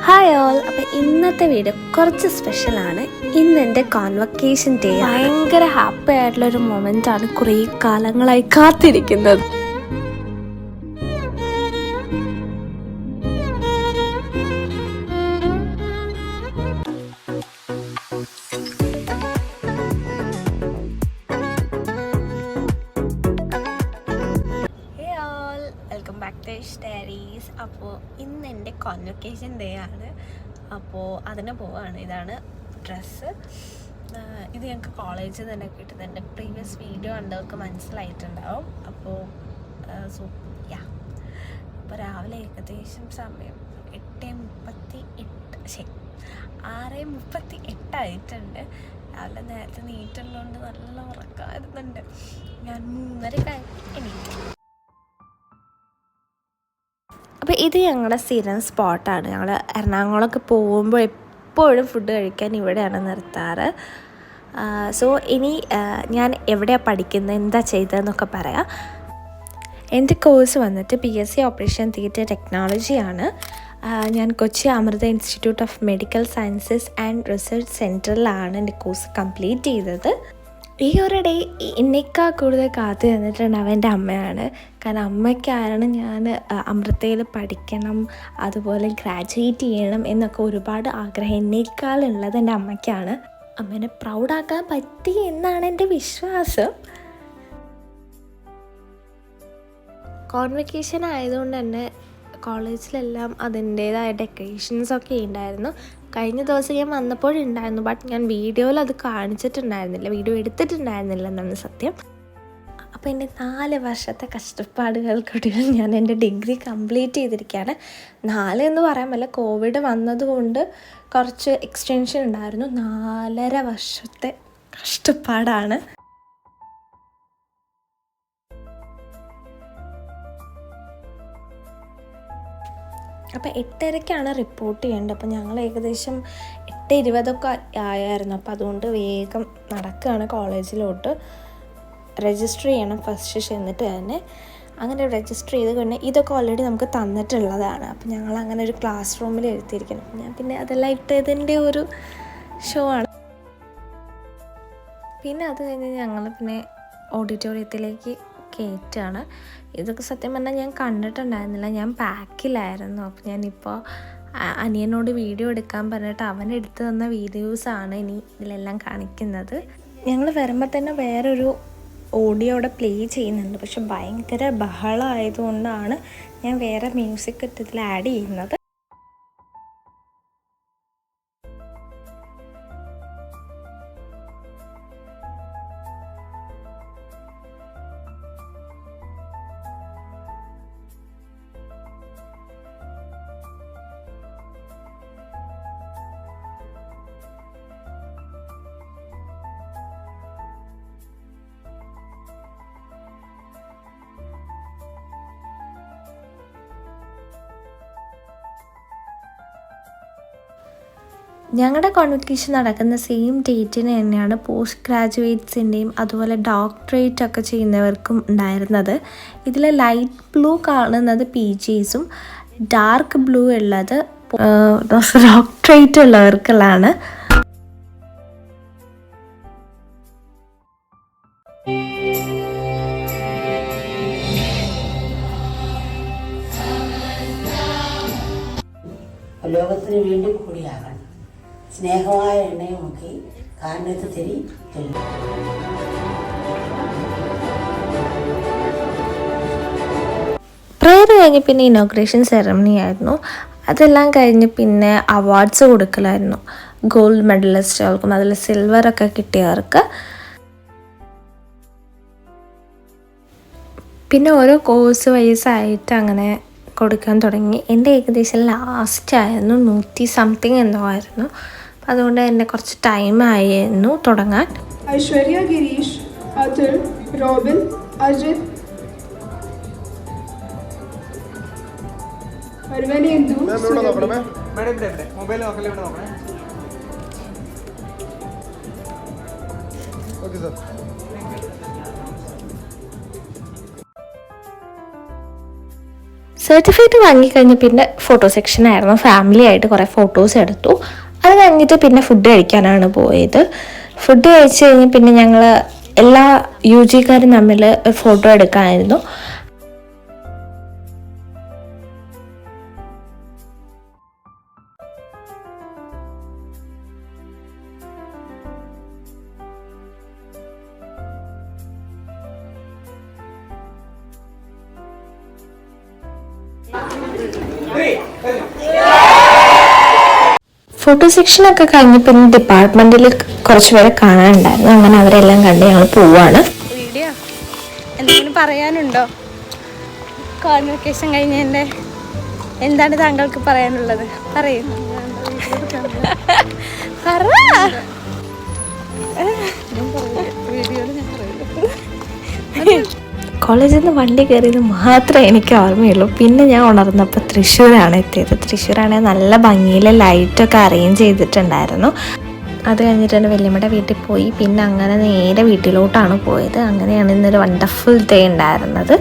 Hi all. അപ്പോൾ ഇന്നത്തെ video കുറച്ച് സ്പെഷ്യലാണ്. ഇന്ന് എൻ്റെ കോൺവക്കേഷൻ ഡേ. ഭയങ്കര ഹാപ്പി ആയിട്ടുള്ളൊരു മൊമെൻ്റാണ്. കുറേ കാലങ്ങളായി കാത്തിരിക്കുന്നത്. Welcome back to diaries. അപ്പോൾ ഇന്ന് എൻ്റെ കോൺവക്കേഷൻ ഡേ ആണ്. അപ്പോൾ അതിന് പോവാണ്. ഇതാണ് ഡ്രസ്സ്. ഇത് ഞങ്ങൾക്ക് കോളേജിൽ തന്നെ കിട്ടുന്നുണ്ട്. പ്രീവിയസ് വീഡിയോ കണ്ടവർക്ക് മനസ്സിലായിട്ടുണ്ടാവും. അപ്പോൾ അപ്പോൾ രാവിലെ ഏകദേശം സമയം 6:38 ആയിട്ടുണ്ട്. രാവിലെ നേരത്തെ നീറ്റുള്ളതുകൊണ്ട് നല്ല ഉറക്കമായിരുന്നുണ്ട്. ഞാൻ 3:30 എണീറ്റു. അപ്പോൾ ഇത് ഞങ്ങളുടെ സ്ഥിരം സ്പോട്ടാണ്. ഞങ്ങൾ എറണാകുളമൊക്കെ പോകുമ്പോൾ എപ്പോഴും ഫുഡ് കഴിക്കാൻ ഇവിടെയാണ് നിർത്താറ്. സോ ഇനി ഞാൻ എവിടെയാണ് പഠിക്കുന്നത്, എന്താ ചെയ്തതെന്നൊക്കെ പറയാം. എൻ്റെ കോഴ്സ് വന്നിട്ട് PSC ഓപ്പറേഷൻ തിയേറ്റർ ടെക്നോളജിയാണ്. ഞാൻ Kochi Amrita institute of medical sciences and research സെൻറ്ററിലാണ് എൻ്റെ കോഴ്സ് കംപ്ലീറ്റ് ചെയ്തത്. ഈ ഒരു ഡേ എന്നേക്കാൾ കൂടുതൽ കാത്തു നിന്നിട്ടുണ്ടാവും എൻ്റെ അമ്മയാണ്. കാരണം അമ്മയ്ക്കാണ് ഞാൻ അമൃതയിൽ പഠിക്കണം, അതുപോലെ ഗ്രാജുവേറ്റ് ചെയ്യണം എന്നൊക്കെ ഒരുപാട് ആഗ്രഹം എന്നേക്കാളുള്ളത് എൻ്റെ അമ്മയ്ക്കാണ്. അമ്മേനെ പ്രൗഡാക്കാൻ പറ്റി എന്നാണ് എൻ്റെ വിശ്വാസം. കോൺവക്കേഷൻ ആയതുകൊണ്ട് തന്നെ കോളേജിലെല്ലാം അതിൻ്റേതായ ഡെക്കറേഷൻസൊക്കെ ഉണ്ടായിരുന്നു. കഴിഞ്ഞ ദിവസം ഞാൻ വന്നപ്പോഴുണ്ടായിരുന്നു, ബട്ട് ഞാൻ വീഡിയോയിൽ അത് കാണിച്ചിട്ടുണ്ടായിരുന്നില്ല, വീഡിയോ എടുത്തിട്ടുണ്ടായിരുന്നില്ല എന്നാണ് സത്യം. അപ്പോൾ എൻ്റെ 4 വർഷത്തെ കഷ്ടപ്പാടുകൾക്കൊടുവിൽ ഞാൻ എൻ്റെ ഡിഗ്രി കംപ്ലീറ്റ് ചെയ്തിരിക്കുകയാണ്. 4 എന്ന് പറയാൻ പറ്റില്ല, കോവിഡ് വന്നതുകൊണ്ട് കുറച്ച് എക്സ്റ്റൻഷൻ ഉണ്ടായിരുന്നു. 4.5 വർഷത്തെ കഷ്ടപ്പാടാണ്. അപ്പോൾ 8:30 റിപ്പോർട്ട് ചെയ്യേണ്ടത്. അപ്പോൾ ഞങ്ങൾ ഏകദേശം 8:20 ആയായിരുന്നു. അപ്പോൾ അതുകൊണ്ട് വേഗം നടക്കുകയാണ് കോളേജിലോട്ട്. രജിസ്റ്റർ ചെയ്യണം ഫസ്റ്റ് ചെന്നിട്ട് തന്നെ. അങ്ങനെ രജിസ്റ്റർ ചെയ്ത് കഴിഞ്ഞാൽ ഇതൊക്കെ ഓൾറെഡി നമുക്ക് തന്നിട്ടുള്ളതാണ്. അപ്പോൾ ഞങ്ങൾ അങ്ങനെ ഒരു ക്ലാസ് റൂമിൽ എഴുതിയിരിക്കണം. ഞാൻ പിന്നെ അതെല്ലാം ഇട്ടതിൻ്റെ ഒരു ഷോ ആണ്. പിന്നെ അത് കഴിഞ്ഞ് ഞങ്ങൾ പിന്നെ ഓഡിറ്റോറിയത്തിലേക്ക് കയറ്റാണ്. ഇതൊക്കെ സത്യം പറഞ്ഞാൽ ഞാൻ കണ്ടിട്ടുണ്ടായിരുന്നില്ല, ഞാൻ പാക്കിലായിരുന്നു. അപ്പോൾ ഞാനിപ്പോൾ അനിയനോട് വീഡിയോ എടുക്കാൻ പറഞ്ഞിട്ട് അവൻ എടുത്തു തന്ന വീഡിയോസാണ് ഇനി ഇതിലെല്ലാം കാണിക്കുന്നത്. ഞങ്ങൾ വരുമ്പോൾ തന്നെ വേറൊരു ഓഡിയോ അവിടെ പ്ലേ ചെയ്യുന്നുണ്ട്, പക്ഷെ ഭയങ്കര ബഹളമായതുകൊണ്ടാണ് ഞാൻ വേറെ മ്യൂസിക് ഇതിൽ ആഡ് ചെയ്യുന്നത്. ഞങ്ങളുടെ കോൺവക്കേഷൻ നടക്കുന്ന സെയിം ഡേറ്റിന് തന്നെയാണ് പോസ്റ്റ് ഗ്രാജുവേറ്റ്സിൻ്റെയും അതുപോലെ ഡോക്ടറേറ്റ് ഒക്കെ ചെയ്യുന്നവർക്കും ഉണ്ടായിരുന്നത്. ഇതിൽ ലൈറ്റ് ബ്ലൂ കാണുന്നത് PGസും ഡാർക്ക് ബ്ലൂ ഉള്ളത് ഡോക്ടറേറ്റ് ഉള്ളവർക്കുള്ളതാണ്. ലോകത്തിന് വേണ്ടി കൂടിയാകണം. സ്നേഹമായ എണ്ണയെ മുക്കി കാരണത്ത് തിരി ചെല്ലും. പ്രയർ കഴിഞ്ഞ് പിന്നെ ഇനോഗ്രേഷൻ സെറമണി ആയിരുന്നു. അതെല്ലാം കഴിഞ്ഞ് പിന്നെ അവാർഡ്സ് കൊടുക്കലായിരുന്നു. ഗോൾഡ് മെഡലിസ്റ്റുകൾക്കും അതിൽ സിൽവറൊക്കെ കിട്ടിയവർക്ക്. പിന്നെ ഓരോ കോഴ്സ് വൈസായിട്ട് അങ്ങനെ കൊടുക്കാൻ തുടങ്ങി. എൻ്റെ ഏകദേശം ലാസ്റ്റ് ആയിരുന്നു, 100 സംതിങ് എന്തോ ആയിരുന്നു. അപ്പം അതുകൊണ്ട് തന്നെ കുറച്ച് ടൈമായിരുന്നു തുടങ്ങാൻ. ഐശ്വര്യ, ഗിരീഷ്, അതുൽ, റോബിൻ, അജിത്, അർവനേന്ദു, സർട്ടിഫിക്കറ്റ് വാങ്ങിക്കഴിഞ്ഞ് പിന്നെ ഫോട്ടോ സെക്ഷനായിരുന്നു. ഫാമിലി ആയിട്ട് കുറേ ഫോട്ടോസ് എടുത്തു. അത് കഴിഞ്ഞിട്ട് പിന്നെ ഫുഡ് കഴിക്കാനാണ് പോയത്. ഫുഡ് കഴിച്ച് കഴിഞ്ഞ് പിന്നെ ഞങ്ങൾ എല്ലാ UGക്കാരും തമ്മിൽ ഫോട്ടോ എടുക്കാനായിരുന്നു. ഫോട്ടോ സെക്ഷനൊക്കെ കഴിഞ്ഞ് പിന്നെ ഡിപ്പാർട്ട്മെൻറ്റിൽ കുറച്ച് പേരെ കാണാനുണ്ടായിരുന്നു. അങ്ങനെ അവരെല്ലാം കണ്ട് ഞങ്ങൾ പോവാണ്. വീഡിയോ എന്തെങ്കിലും പറയാനുണ്ടോ? കോൺവെക്കേഷൻ കഴിഞ്ഞതിൻ്റെ എന്താണ് താങ്കൾക്ക് പറയാനുള്ളത്? പറയൂ. പറ. കോളേജിൽ നിന്ന് വണ്ടി കയറിയത് മാത്രമേ എനിക്ക് ഓർമ്മയുള്ളൂ. പിന്നെ ഞാൻ ഉണർന്നപ്പോൾ തൃശ്ശൂരാണ് എത്തിയത്. തൃശ്ശൂരാണെങ്കിൽ നല്ല ഭംഗിയിൽ ലൈറ്റൊക്കെ അറേഞ്ച് ചെയ്തിട്ടുണ്ടായിരുന്നു. അത് കഴിഞ്ഞിട്ട് എൻ്റെ വല്യമ്മയുടെ വീട്ടിൽ പോയി. പിന്നെ അങ്ങനെ നേരെ വീട്ടിലോട്ടാണ് പോയത്. അങ്ങനെയാണ് ഇന്നൊരു വണ്ടർഫുൾ ഡേ ഉണ്ടായിരുന്നത്.